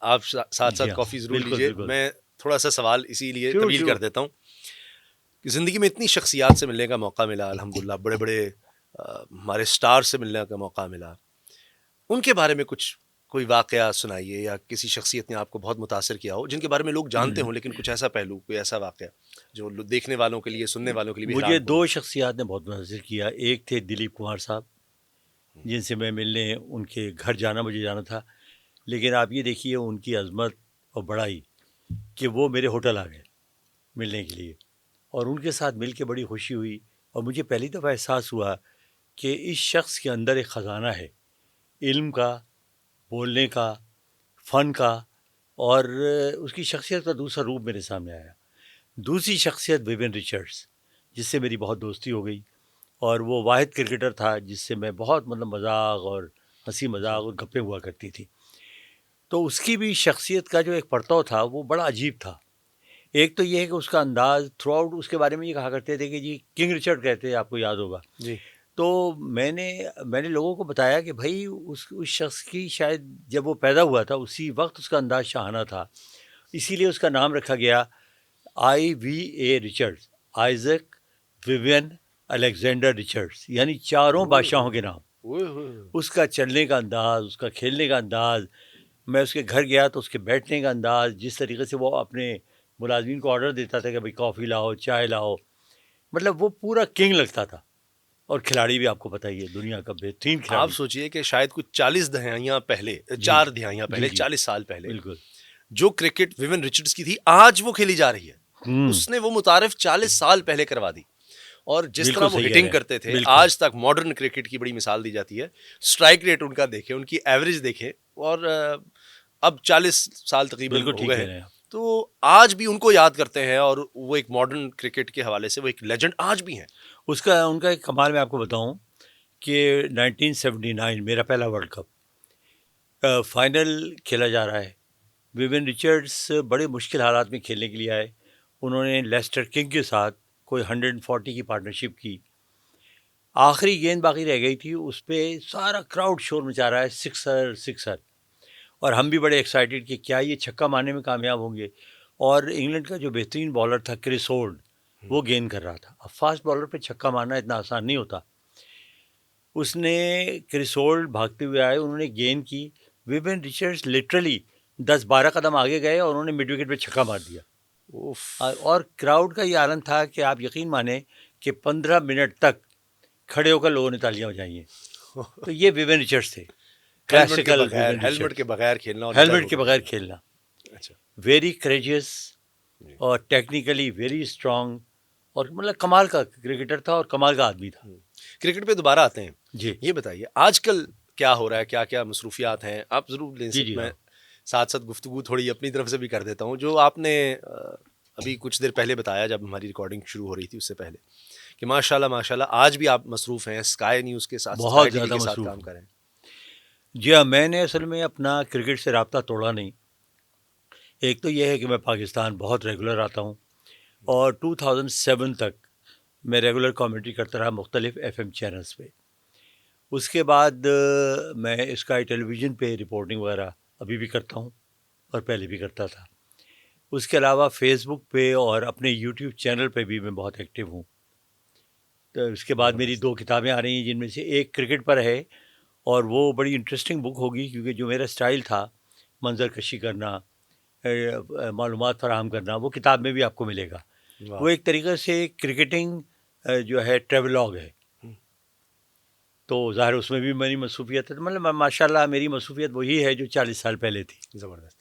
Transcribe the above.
آپ ساتھ ساتھ کافی ضرور لیجیے. میں تھوڑا سا سوال اسی لیے طویل کر دیتا ہوں کہ زندگی میں اتنی شخصیات سے ملنے کا موقع ملا الحمدللہ, بڑے بڑے ہمارے سٹار سے ملنے کا موقع ملا, ان کے بارے میں کچھ کوئی واقعہ سنائیے, یا کسی شخصیت نے آپ کو بہت متاثر کیا ہو جن کے بارے میں لوگ جانتے ہوں لیکن کچھ ایسا پہلو, کوئی ایسا واقعہ جو دیکھنے والوں کے لیے, سننے والوں کے لیے بھی. مجھے 2 شخصیات نے بہت متاثر کیا. ایک تھے دلیپ کمار صاحب, جن سے میں ملنے ان کے گھر مجھے جانا تھا, لیکن آپ یہ دیکھیے ان کی عظمت اور بڑائی کہ وہ میرے ہوٹل آ گئے ملنے کے لیے, اور ان کے ساتھ مل کے بڑی خوشی ہوئی. اور مجھے پہلی دفعہ احساس ہوا کہ اس شخص کے اندر ایک خزانہ ہے, علم کا, بولنے کا, فن کا, اور اس کی شخصیت کا دوسرا روپ میرے سامنے آیا. دوسری شخصیت ویوین رچرڈس, جس سے میری بہت دوستی ہو گئی, اور وہ واحد کرکٹر تھا جس سے میں بہت مذاق اور ہنسی مذاق اور گپیں ہوا کرتی تھی. تو اس کی بھی شخصیت کا جو ایک پرتو تھا وہ بڑا عجیب تھا. ایک تو یہ ہے کہ اس کا انداز تھرو آؤٹ, اس کے بارے میں یہ کہا کرتے تھے کہ جی کنگ رچرڈ کہتے ہیں, آپ کو یاد ہوگا. جی. تو میں نے لوگوں کو بتایا کہ بھائی اس شخص کی شاید جب وہ پیدا ہوا تھا اسی وقت اس کا انداز شاہانہ تھا, اسی لیے اس کا نام رکھا گیا IVA رچرڈس, آئزک ویوین الیگزینڈر رچرڈس, یعنی 4 بادشاہوں کے نام. اس کا چلنے کا انداز, اس کا کھیلنے کا انداز, میں اس کے گھر گیا تو اس کے بیٹھنے کا انداز, جس طریقے سے وہ اپنے ملازمین کو آرڈر دیتا تھا کہ بھائی کافی لاؤ, چائے لاؤ, مطلب وہ پورا کنگ لگتا تھا. اور کھلاڑی بھی آپ کو پتہ ہی ہے, دنیا کا بہترین کھلاڑی. آپ سوچئے کہ شاید کچھ 40 دہائیاں پہلے, 4 دہائیاں پہلے, 40 سال پہلے, بالکل جو کرکٹ ویوین رچرڈس کی تھی آج وہ کھیلی جا رہی ہے, اس نے وہ متعارف 40 سال پہلے کروا دی. اور جس طرح وہ ہٹنگ کرتے تھے, آج تک ماڈرن کرکٹ کی بڑی مثال دی جاتی ہے. سٹرائک ریٹ ان کا دیکھیں, ان کی ایوریج دیکھیں, اور اب 40 سال تقریباً ہو گئے ہیں, تو آج بھی ان کو یاد کرتے ہیں, اور وہ ایک ماڈرن کرکٹ کے حوالے سے وہ ایک لیجنڈ آج بھی ہیں. ان کا ایک کمال میں آپ کو بتاؤں کہ 1979 میرا پہلا ورلڈ کپ فائنل کھیلا جا رہا ہے. ویوین رچرڈس بڑے مشکل حالات میں کھیلنے کے لیے آئے. انہوں نے لیسٹر کنگ کے ساتھ کوئی 140 کی پارٹنرشپ کی. آخری گیند باقی رہ گئی تھی, اس پہ سارا کراؤڈ شور مچا رہا ہے, سکسر سکسر, اور ہم بھی بڑے ایکسائٹیڈ کہ کیا یہ چھکا مارنے میں کامیاب ہوں گے. اور انگلینڈ کا جو بہترین بالر تھا کرس ہولڈ, وہ گیند کر رہا تھا. اب فاسٹ بالر پہ چھکا مارنا اتنا آسان نہیں ہوتا. اس نے کرس ہولڈ بھاگتے ہوئے آئے, انہوں نے گیند کی, ویوین رچرڈس لٹرلی 10-12 قدم آگے گئے اور انہوں نے مڈ وکٹ پہ چھکا مار دیا. اور کراؤڈ کا یہ عالم تھا کہ آپ یقین مانیں کہ 15 منٹ تک کھڑے ہو کر لوگوں نے تالیاں بجائی ہیں. تو یہ ویوین رچرڈس تھے. ہیلمٹ کے بغیر کھیلنا, ویری کریجیس, اور ٹیکنیکلی ویری اسٹرانگ, اور مطلب کمال کا کرکٹر تھا اور کمال کا آدمی تھا. کرکٹ پہ دوبارہ آتے ہیں. جی, یہ بتائیے آج کل کیا ہو رہا ہے, کیا کیا مصروفیات ہیں, آپ ضرور لیں. میں ساتھ ساتھ گفتگو تھوڑی اپنی طرف سے بھی کر دیتا ہوں. جو آپ نے ابھی کچھ دیر پہلے بتایا جب ہماری ریکارڈنگ شروع ہو رہی تھی, اس سے پہلے, کہ ماشاءاللہ آج بھی آپ مصروف ہیں, اسکائی نیوز کے ساتھ, بہت زیادہ مصروف کام کریں. جی ہاں, میں نے اصل میں اپنا کرکٹ سے رابطہ توڑا نہیں. ایک تو یہ ہے کہ میں پاکستان بہت ریگولر آتا ہوں, اور 2007 تک میں ریگولر کامنٹری کرتا رہا مختلف FM چینلز پہ. اس کے بعد میں اسکائی ٹیلی ویژن پہ رپورٹنگ وغیرہ ابھی بھی کرتا ہوں, اور پہلے بھی کرتا تھا. اس کے علاوہ فیس بک پہ اور اپنے یوٹیوب چینل پہ بھی میں بہت ایکٹیو ہوں. تو اس کے بعد میری 2 کتابیں آ رہی ہیں, جن میں سے ایک کرکٹ پر ہے, اور وہ بڑی انٹرسٹنگ بک ہوگی, کیونکہ جو میرا اسٹائل تھا منظر کشی کرنا, معلومات فراہم کرنا, وہ کتاب میں بھی آپ کو ملے گا. وہ ایک طریقے سے کرکٹنگ جو ہے ٹریولاگ ہے. تو ظاہر اس میں بھی میری مصروفیت ہے, مطلب ماشاء اللہ میری مصروفیت وہی ہے جو 40 سال پہلے تھی. زبردست.